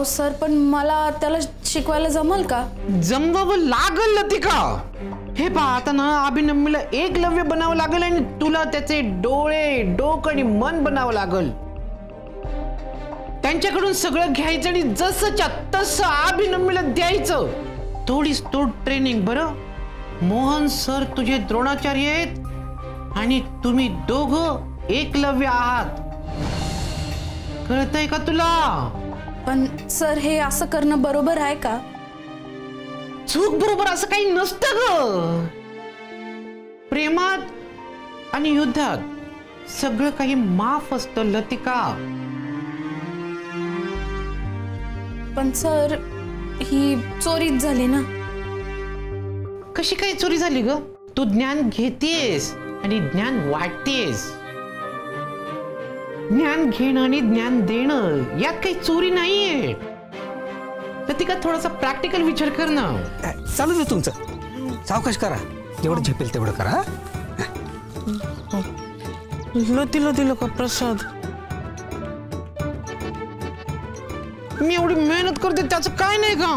अहो सर, पण मला त्याला शिकवायला जमल का? जमवावं लागल लतिका. हे पहा, आता ना अभिनम्मीला एकलव्य बनावं लागेल आणि तुला त्याचे डोळे, डोक आणि मन बनावं लागल. त्यांच्याकडून सगळं घ्यायचं आणि जसंच्या तसं अभिनम्मीला द्यायचं. थोडीच तो ट्रेनिंग. बरं, मोहन सर तुझे द्रोणाचार्य आहेत आणि तुम्ही दोघं एकलव्य आहात. कळतंय का तुला? पण सर, हे असं करणं बरोबर आहे का? चूक बरोबर असं काही नसतं ग. प्रेमात आणि युद्धात सगळं काही माफ असतं लतिका. पण सर, ही चोरीच झाली ना. कशी काही चोरी झाली ग? तू ज्ञान घेतेस आणि ज्ञान वाटतेस. ज्ञान घेणं आणि ज्ञान देणं यात काही चोरी नाहीये. लतिका, थोडासा प्रॅक्टिकल विचार कर ना. चालू दे तुमचं, सावकाश करा. जेवढं झेपेल तेवढं करा. लतीला दिलं का प्रसाद? मी एवढी मेहनत करते त्याचं काय नाही का?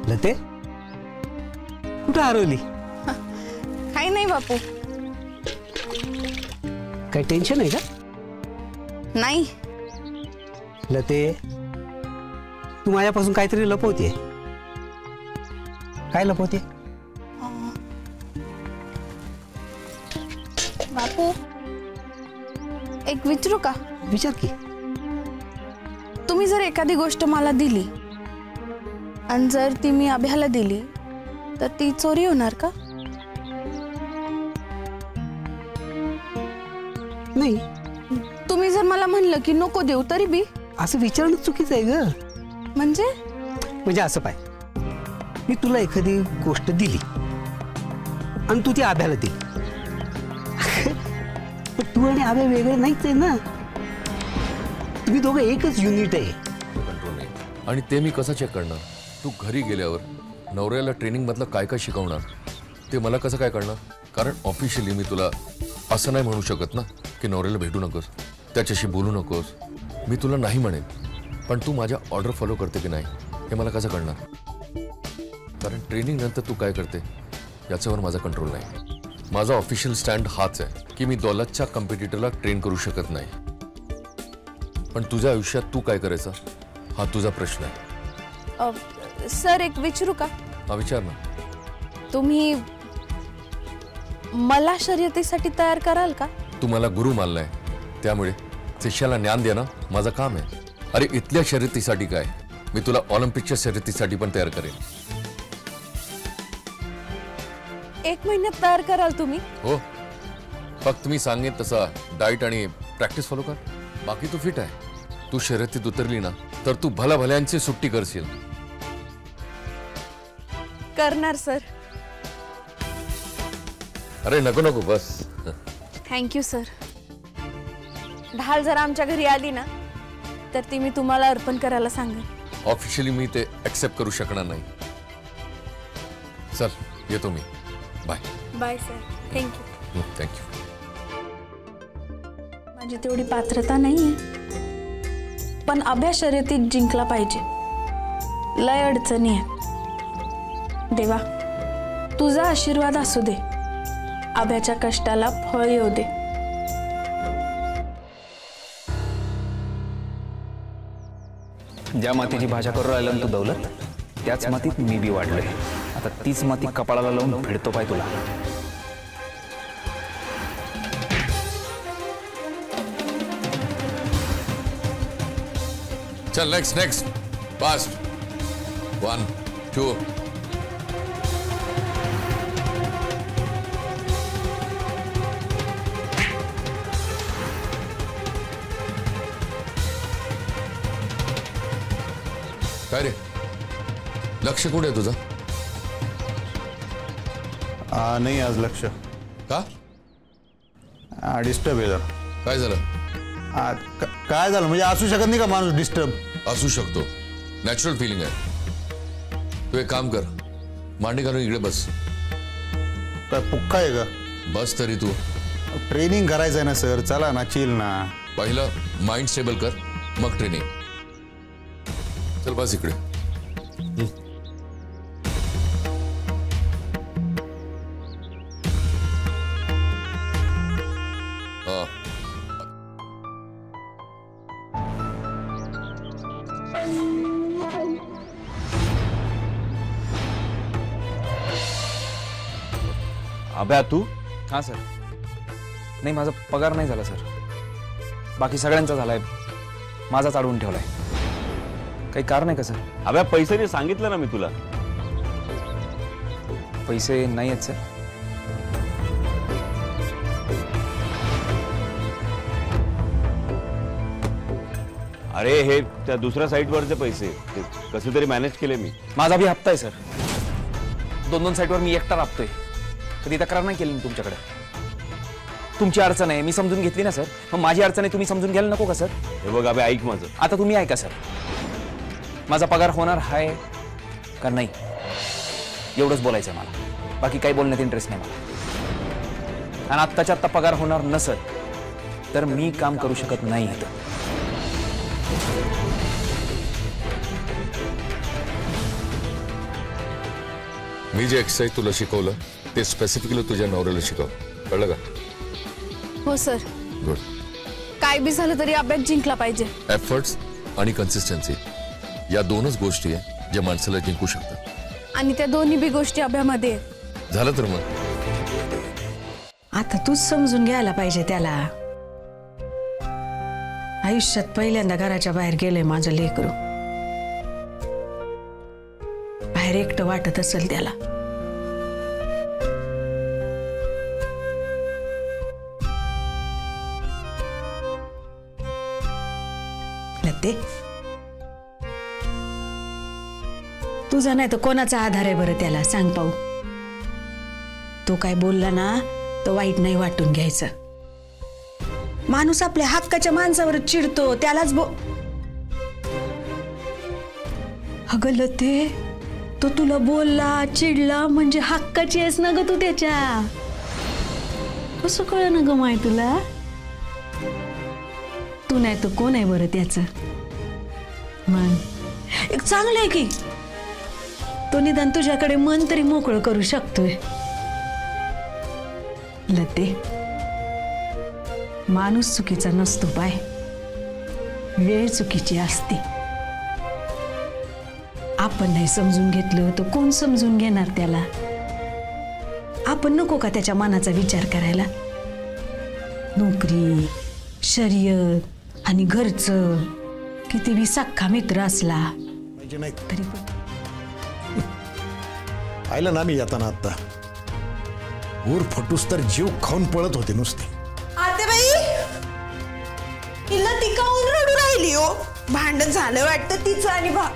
लते, कुठं हरवली? काही नाही बापू. काही टेन्शन आहे का? नाही. लते, तू माझ्यापासून काहीतरी लपवते. काय लपवते? बापू, एक विचारू का? विचार की. तुम्ही जर एखादी गोष्ट मला दिली आणि जर ती मी अभ्याला दिली तर ती चोरी होणार का? नाही. तुम्ही जर मला म्हणलं की नको देऊ तरी बी? असं विचारणं चुकीचं आहे ग. म्हणजे असं पाय, मी तुला एखादी गोष्ट दिली आणि तू ती आभ्याला दिली. पण तू आणि आभ्या वेगळे नाहीच आहे ना. तुम्ही दोघं एकच युनिट आहे. कंट्रोल नाही. आणि ते मी कसं चेक करणार? तू घरी गेल्यावर नवऱ्याला ट्रेनिंग मधलं काय काय शिकवणार ते मला कसं काय कळणार? कारण ऑफिशियली मी तुला असं नाही म्हणू शकत ना की नवऱ्याला भेटू नकोस, त्याच्याशी बोलू नकोस. मी तुला नाही म्हणेन, पण तू माझ्या ऑर्डर फॉलो करते की नाही हे मला कसं कळणार? कारण ट्रेनिंग नंतर तू काय करते याच्यावर माझा कंट्रोल नाही. माझा ऑफिशियल स्टँड हाच आहे की मी दौलतच्या कॉम्पिटिटरला ट्रेन करू शकत नाही. पण तुझ्या आयुष्यात तू काय करायचं हा तुझा प्रश्न आहे. सर, एक विचारू का? हा, विचार ना. तुम्ही मला शर्यतीसाठी तयार कराल का? तू मला गुरु मानलाय, त्यामुळे शिष्याला ज्ञान देणं माझं काम आहे. अरे, इथल्या शर्यतीसाठी काय, मी तुला ऑलिम्पिकच्या शर्यतीसाठी पण तयार करेन. 1 महिन्यात तयार कराल तुम्ही? हो, फक्त मी सांगेन तसा डाएट आणि प्रॅक्टिस फॉलो कर. बाकी तू फिट आहे. तू शर्यतीत उतरली ना तर तू भला भल्यांची सुट्टी करशील. करणार सर. अरे नको नको, बस. Thank you sir. ढाल जर आमच्या घरी आली ना तर ती मी तुम्हाला अर्पण करायला सांगेन. ऑफिशियली मी ते एक्सेप्ट करू शकणार नाही. चल, येतो मी. Bye. Bye sir. Thank you. Thank you. माझी तेवढी पात्रता नाहीये, पण अभ्या शर्यतीत जिंकला पाहिजे. लय अडचणी आहेत. देवा, तुझा आशीर्वाद असू दे. अभ्याच्या कष्टाला फळ येऊ दे. ज्या मातीची भाषा करू राहिला तू दौलत, त्याच मातीत मी बी वाढलोय. आता तीच माती कपाळाला लावून भिडतो पाय तुला. चल, नेक्स्ट फास्ट. 1 2. काय रे, लक्ष कुठे आहे तुझं? नाही आज लक्ष का? डिस्टर्ब आहे जरा. काय झालं? काय झालं म्हणजे असू शकत नाही का माणूस डिस्टर्ब? असू शकतो, नॅचरल फिलिंग आहे. तू एक काम कर, मांडी घालून इकडे बस. काय पुक्का आहे का? बस तरी तू. ट्रेनिंग करायचं आहे ना सर, चला ना, चिल ना. पहिलं माइंड स्टेबल कर, मग ट्रेनिंग. चल बस इकडे. हा. अभ्या तू? हां सर. नाही, माझा पगार नाही झाला सर. बाकी सगळ्यांचा झालाय, माझाच अडवून ठेवलाय. काही कारण आहे का सर? अबे पैसे नाही सांगितलं ना मी तुला. पैसे नाही आहेत सर. अरे हे त्या दुसऱ्या साईटवरचे पैसे ते कसे तरी मॅनेज केले मी. माझा बी हप्ता आहे सर. 2-2 साईटवर मी एकटा राबतोय. कधी तक्रार नाही केली मी तुमच्याकडे. तुमची अडचण आहे मी समजून घेतली ना सर, मग माझी अडचण आहे तुम्ही समजून घ्यायला नको का सर? हे बघ अबे ऐक माझं. आता तुम्ही ऐका सर, माझा पगार होणार आहे का नाही एवढंच बोलायचं मला. बाकी काही बोलण्यात इंटरेस्ट नाही मला. आणि आत्ताच्या आत्ता पगार होणार नसत तर मी काम करू शकत नाही. मी जे एक्सरसाइज तुला शिकवलं ते स्पेसिफिकली तुझ्या नवऱ्याला शिकव, कळलं का? हो सर. गुड. काय बी झालं तरी अभ्यास जिंकला पाहिजे. एफर्ट्स आणि कन्सिस्टन्सी या दोनच गोष्टी आहे ज्या माणसाला जिंकू शकतात. आणि त्या दोन्ही बी गोष्टी अभ्यामध्ये झालं तर मग आता तूच समजून घ्यायला पाहिजे त्याला. आयुष्यात पहिल्यांदा घराच्या बाहेर गेलंय माझं लेकरू. बाहेर एकटं वाटत असेल त्याला. लते, तुझा नाही तर कोणाचा आधार आहे बरं त्याला सांग पाहू. तो काय बोलला ना तर वाईट नाही वाटून घ्यायचं. माणूस आपल्या हक्काच्या माणसावर चिडतो त्यालाच अगं लते, तो तुला बोलला चिडला म्हणजे हक्काची आहेस ना ग तू त्याच्या. कसं कळ ना ग माय तुला? तू नाही तर कोण आहे बरं त्याचं? मन एक चांगलं आहे की तो निदान तुझ्याकडे मन तरी मोकळं करू शकतोय. लते, माणूस चुकीचा नसतो पाय, वेळ चुकीची असते. आपण नाही समजून घेतलं तर कोण समजून घेणार त्याला? आपण नको का त्याच्या मनाचा विचार करायला? नोकरी, शर्यत आणि घरचं किती बी सख्खा मित्र असला नाही तरी पण पाहिलं ना मी येताना आता ऊर फटूस तर जीव खाऊन पळत होते नुसते. आतेबाई, हिला ती काऊन रडू राहिली हो? भांडण झालं वाटतं तिचं आणि बोल.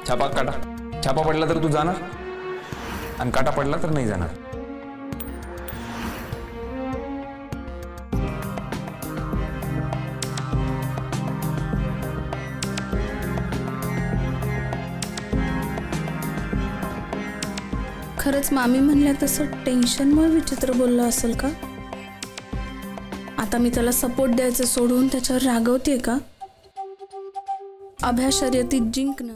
छापा काटा. छापा पडला तर तू जाणार आणि काटा पडला तर नाही जाणार. खरंच मामी म्हणल्या तसं टेन्शनमुळे विचित्र बोलला असेल का? आता मी त्याला सपोर्ट द्यायचं सोडून त्याच्यावर रागवते का? अभ्या शर्यतीत जिंकणं